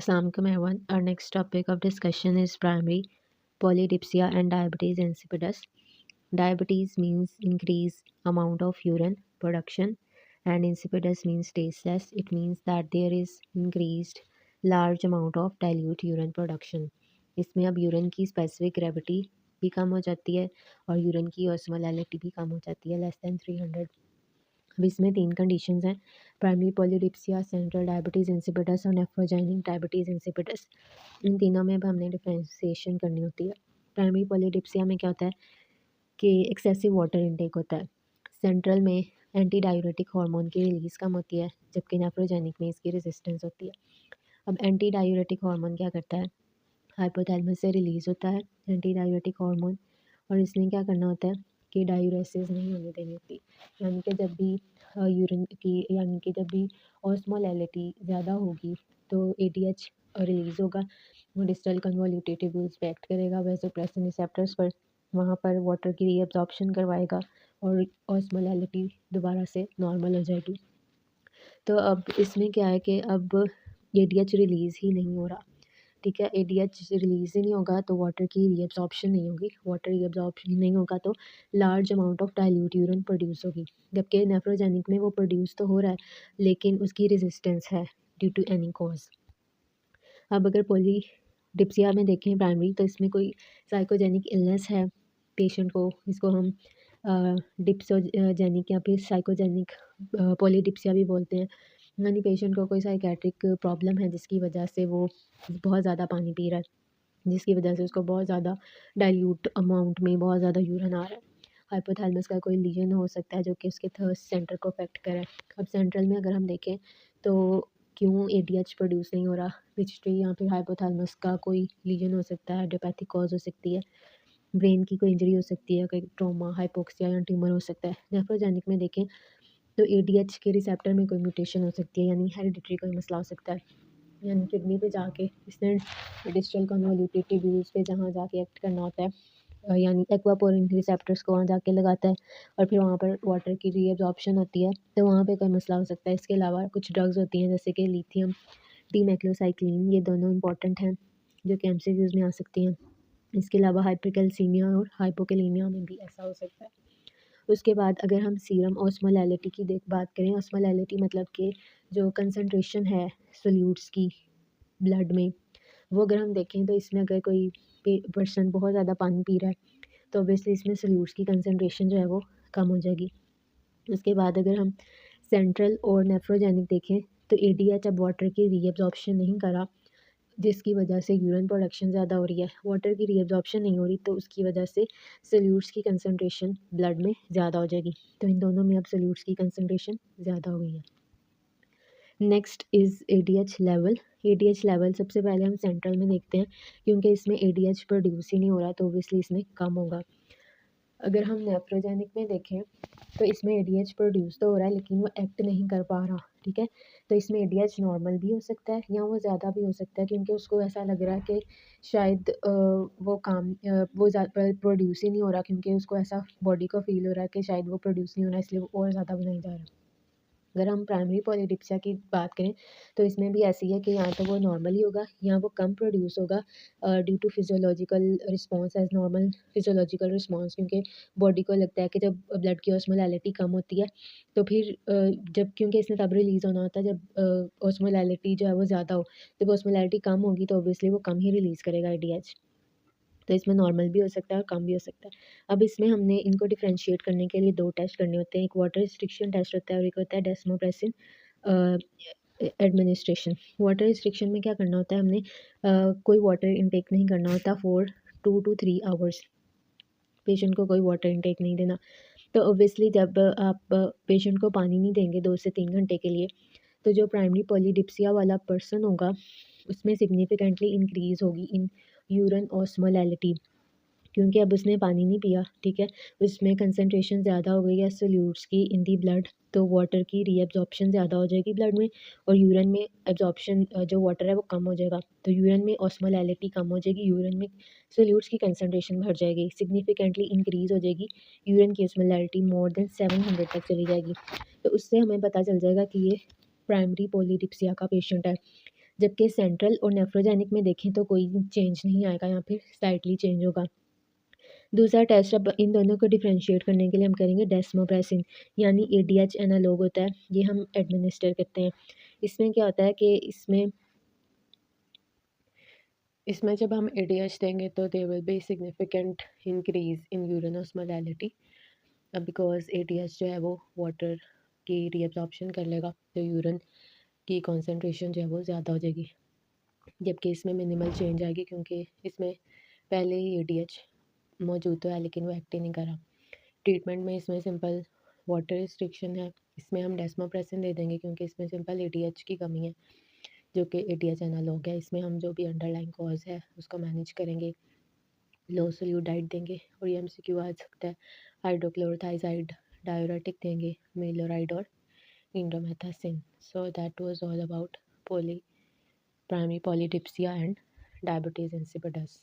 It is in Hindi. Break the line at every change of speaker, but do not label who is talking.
Assalamualaikum everyone. Our next topic of discussion is primary polydipsia and diabetes insipidus. Diabetes means increased amount of urine production and insipidus means tasteless. It means that there is increased large amount of dilute urine production. इसमें अब यूरिन की स्पेसिफिक ग्रेविटी भी कम हो जाती है और यूरिन की ऑस्मोलैलिटी भी कम हो जाती है लेस देन 300। अब इसमें 3 कंडीशंस हैं, primary polydipsia, central diabetes insipidus और नेफ्रोजेनिक डायबिटीज़ इंसिपिडस। इन तीनों में अब हमने डिफरेंशिएशन करनी होती है। प्राइमरी पॉलीडिप्सिया में क्या होता है कि एक्सेसिव वाटर इनटेक होता है। सेंट्रल में एंटी डायूरेटिक हार्मोन की रिलीज़ कम होती है, जबकि नेफ्रोजेनिक में इसकी रेजिस्टेंस होती है। अब एंटी डायूरेटिक हार्मोन क्या करता है, हाइपोथैलेमस से रिलीज़ होता है एंटी डायूरेटिक हार्मोन, और इसने क्या करना होता है कि डायूरेसिस नहीं होने देनी होती। यानी कि जब भी जब भी ऑस्मोलैलिटी ज़्यादा होगी तो एडीएच रिलीज़ होगा, वो डिस्टल कन्वोल्यूटेड ट्यूब्यूल्स पे एक्ट करेगा वैसोप्रेसिन रिसेप्टर्स पर, वहाँ पर वाटर की रीअब्जॉर्प्शन करवाएगा और ऑस्मोलैलिटी दोबारा से नॉर्मल हो जाएगी। तो अब इसमें क्या है कि अब एडीएच रिलीज़ ही नहीं हो रहा, ठीक है। एडीएच रिलीज़ ही नहीं होगा तो वाटर की रीअब्जॉर्प्शन नहीं होगी, वाटर रीअब्जॉर्प्शन नहीं होगा तो large amount of dilute urine produce होगी, जबकि नेफ्रोजेनिक में वो प्रोड्यूस तो हो रहा है लेकिन उसकी रेजिस्टेंस है ड्यू टू एनी कॉज। अब अगर पॉलीडिप्सिया में देखें प्राइमरी, तो इसमें कोई साइकोजेनिक इलनेस है पेशेंट को, इसको हम डिप्सोजेनिक या फिर साइकोजेनिक पॉलीडिप्सिया भी बोलते हैं। यानी पेशेंट को कोई साइकेट्रिक प्रॉब्लम है जिसकी वजह से वो बहुत ज़्यादा पानी पी रहा है, जिसकी वजह से उसको बहुत ज़्यादा डाइल्यूट अमाउंट में बहुत ज़्यादा यूरिन आ रहा है। हाइपोथैलेमस का कोई लीजन हो सकता है जो कि उसके थर्स्ट सेंटर को अफेक्ट करे। अब सेंट्रल में अगर हम देखें तो क्यों एडीएच प्रोड्यूस नहीं हो रहा, पिट्यूटरी या फिर हाइपोथैलेमस का कोई लीजन हो सकता है, हाइड्रोपैथिक कॉज हो सकती है, ब्रेन की कोई इंजरी हो सकती है, कोई ट्रॉमा, हाइपोक्सिया या ट्यूमर हो सकता है। नेफ्रोजेनिक में देखें तो एडीएच के रिसेप्टर में कोई म्यूटेशन हो सकती है, यानी हेरिडिटरी कोई मसला हो सकता है, यानी किडनी पे जाके इसने डिस्टल कन्वोल्यूटेड ट्यूब्यूल्स पे जहाँ जाके एक्ट करना होता है, यानी एक्वापोरिन रिसेप्टर्स को वहाँ जाके लगाता है और फिर वहाँ पर वाटर की रीअब्जॉर्प्शन होती है, तो वहाँ पे कोई मसला हो सकता है। इसके अलावा कुछ ड्रग्स होती हैं जैसे कि लिथियम डीमेक्लोसाइक्लिन, ये दोनों इंपॉर्टेंट हैं जो कि एमसीक्यूज़ में आ सकती हैं। इसके अलावा हाइपरकैल्सीमिया और हाइपोकैलीमिया में भी ऐसा हो सकता है। उसके बाद अगर हम सीरम ऑस्मोलैलिटी की बात करें, ऑस्मोलैलिटी मतलब कि जो कंसंट्रेशन है सोल्यूट्स की ब्लड में, वो अगर हम देखें तो इसमें अगर कोई पर्सन बहुत ज़्यादा पानी पी रहा है तो ऑब्वियसली इसमें सोल्यूट्स की कंसंट्रेशन जो है वो कम हो जाएगी। उसके बाद अगर हम सेंट्रल और नेफ्रोजेनिक देखें तो एडीएच अब वाटर की रीअब्जॉर्प्शन नहीं करा, जिसकी वजह से यूरिन प्रोडक्शन ज़्यादा हो रही है, वाटर की रीअब्जॉर्प्शन नहीं हो रही तो उसकी वजह से सोल्यूट्स की कंसंट्रेशन ब्लड में ज़्यादा हो जाएगी। तो इन दोनों में अब सोल्यूट्स की कंसंट्रेशन ज़्यादा हो गई है। Next is ADH level. ADH level सबसे पहले हम सेंट्रल में देखते हैं, क्योंकि इसमें एडीएच प्रोड्यूस ही नहीं हो रहा तो ओबियसली इसमें कम होगा। अगर हम नेफ्रोजेनिक में देखें तो इसमें एडीएच प्रोड्यूस तो हो रहा है लेकिन वो एक्ट नहीं कर पा रहा, ठीक है। तो इसमें एडीएच नॉर्मल भी हो सकता है या वो ज़्यादा भी हो सकता है, क्योंकि उसको ऐसा लग रहा है कि शायद वो ज़्यादा प्रोड्यूस ही नहीं हो रहा, क्योंकि उसको ऐसा बॉडी को फील हो रहा है कि शायद वो प्रोड्यूस नहीं हो रहा, इसलिए वो और ज़्यादा बनाई जा रहा है। अगर हम प्राइमरी पॉलीडिप्सिया की बात करें तो इसमें भी ऐसी है कि या तो वो नॉर्मल ही होगा या वो कम प्रोड्यूस होगा due to physiological response as normal physiological response, क्योंकि बॉडी को लगता है कि जब ब्लड की ऑस्मोलैलिटी कम होती है तो फिर जब क्योंकि इसने तब रिलीज़ होना होता है जब ऑस्मोलैलिटी जो है वो ज़्यादा हो, जब ऑस्मोलैलिटी कम होगी तो ऑब्वियसली वो कम ही रिलीज़ करेगा एडीएच। तो इसमें नॉर्मल भी हो सकता है और कम भी हो सकता है। अब इसमें हमने इनको डिफरेंशिएट करने के लिए 2 टेस्ट करने होते हैं, एक वाटर रिस्ट्रिक्शन टेस्ट होता है और एक होता है डेस्मोप्रेसिन एडमिनिस्ट्रेशन। वाटर रिस्ट्रिक्शन में क्या करना होता है, हमने कोई वाटर इनटेक नहीं करना होता फॉर 2 to 3 आवर्स, पेशेंट को कोई वाटर इनटेक नहीं देना। तो ऑब्वियसली जब आप पेशेंट को पानी नहीं देंगे 2 से 3 घंटे के लिए, तो जो प्राइमरी पॉलीडिप्सिया वाला पर्सन होगा उसमें सिग्निफिकेंटली इंक्रीज़ होगी इन यूरिन ऑस्मोलैलिटी, क्योंकि अब उसने पानी नहीं पिया, ठीक है। उसमें कंसंट्रेशन ज़्यादा हो गई है सोल्यूट्स की इन दी ब्लड, तो वाटर की रीअब्जॉर्प्शन ज़्यादा हो जाएगी ब्लड में और यूरिन में एब्जॉर्प्शन जो वाटर है वो कम हो जाएगा, तो यूरिन में ऑस्मोलैलिटी कम हो जाएगी, यूरिन में सोल्यूट्स की कंसंट्रेशन बढ़ जाएगी, सिग्निफिकेंटली इंक्रीज़ हो जाएगी, यूरिन की ऑस्मोलैलिटी मोर देन 700 तक चली जाएगी। तो उससे हमें पता चल जाएगा कि ये प्राइमरी पॉलीडिप्सिया का पेशेंट है, जबकि सेंट्रल और नेफ्रोजेनिक में देखें तो कोई चेंज नहीं आएगा, यहाँ पे स्लाइटली चेंज होगा। दूसरा टेस्ट, अब इन दोनों को डिफ्रेंशिएट करने के लिए हम करेंगे डेस्मोप्रेसिन, यानी एडीएच एनालॉग होता है, ये हम एडमिनिस्टर करते हैं। इसमें क्या होता है कि इसमें जब हम एडीएच देंगे तो there will be significant increase in urine osmolality, because ADH जो है वो वाटर की रीअब्जॉर्प्शन कर लेगा, तो यूरिन की कॉन्सेंट्रेशन जो है वो ज़्यादा हो जाएगी। जबकि इसमें मिनिमल चेंज आएगी, क्योंकि इसमें पहले ही एडीएच मौजूद तो है लेकिन वो एक्ट ही नहीं करा। ट्रीटमेंट में इसमें सिंपल वाटर रिस्ट्रिक्शन है, इसमें हम डेस्मोप्रेसिन दे देंगे क्योंकि इसमें सिंपल एडीएच की कमी है, जो कि एडीएच एनालॉग है। इसमें हम जो भी अंडरलाइन कॉज है उसको मैनेज करेंगे, लो सोल्यूट डाइट देंगे, और ये एमसीक्यू आ सकता है, हाइड्रोक्लोरोथाइजाइड डायूरेटिक देंगे, मेलोराइड और indomethacin. So that was all about primary polydipsia and diabetes insipidus.